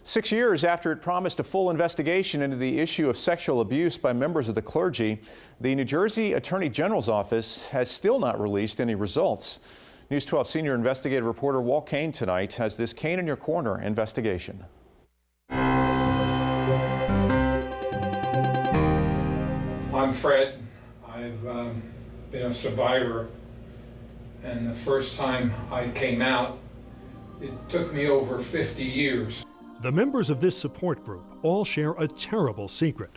6 years after it promised a full investigation into the issue of sexual abuse by members of the clergy, the New Jersey Attorney General's office has still not released any results. News 12 senior investigative reporter Walt Kane tonight has this Kane in Your Corner investigation. I'm Fred. I've been a survivor, and the first time I came out, it took me over 50 years. The members of this support group all share a terrible secret.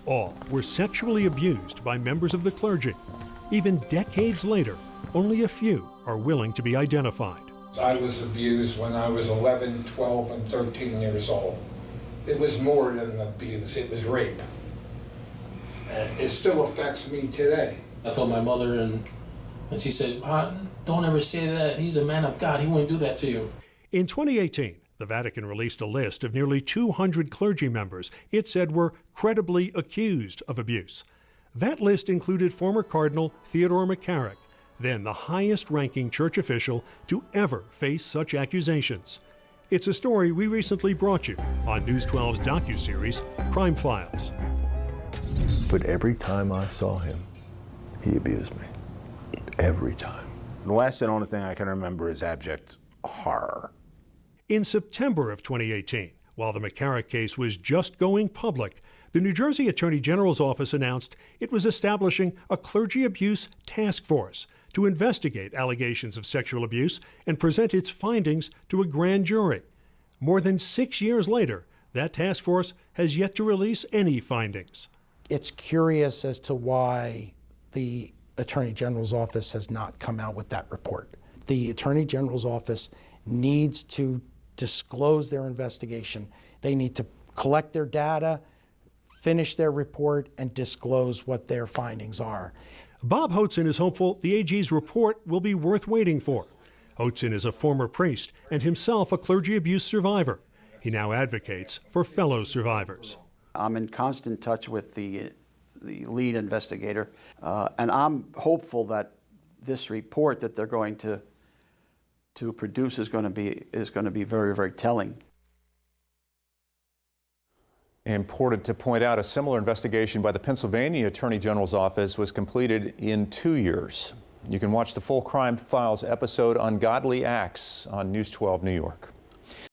All were sexually abused by members of the clergy. Even decades later, only a few are willing to be identified. I was abused when I was 11, 12, and 13 years old. It was more than abuse, it was rape. And it still affects me today. I told my mother, and she said, don't ever say that. He's a man of God. He won't do that to you. In 2018, the Vatican released a list of nearly 200 clergy members it said were credibly accused of abuse. That list included former Cardinal Theodore McCarrick, then the highest-ranking church official to ever face such accusations. It's a story we recently brought you on News 12's docuseries, Crime Files. But every time I saw him, he abused me. Every time. The last and only thing I can remember is abject horror. In September of 2018, while the McCarrick case was just going public, the New Jersey Attorney General's office announced it was establishing a clergy abuse task force to investigate allegations of sexual abuse and present its findings to a grand jury. More than 6 years later, that task force has yet to release any findings. It's curious as to why the Attorney General's office has not come out with that report. The Attorney General's office needs to disclose their investigation. They need to collect their data, finish their report, and disclose what their findings are. Bob Hoetzen is hopeful the AG's report will be worth waiting for. Hoetzen is a former priest and himself a clergy abuse survivor. He now advocates for fellow survivors. I'm in constant touch with the lead investigator, and I'm hopeful that this report that they're going to produce is going to be very, very telling. Important to point out, a similar investigation by the Pennsylvania Attorney General's office was completed in 2 years. You can watch the full Crime Files episode, Ungodly Acts, on News 12 New York.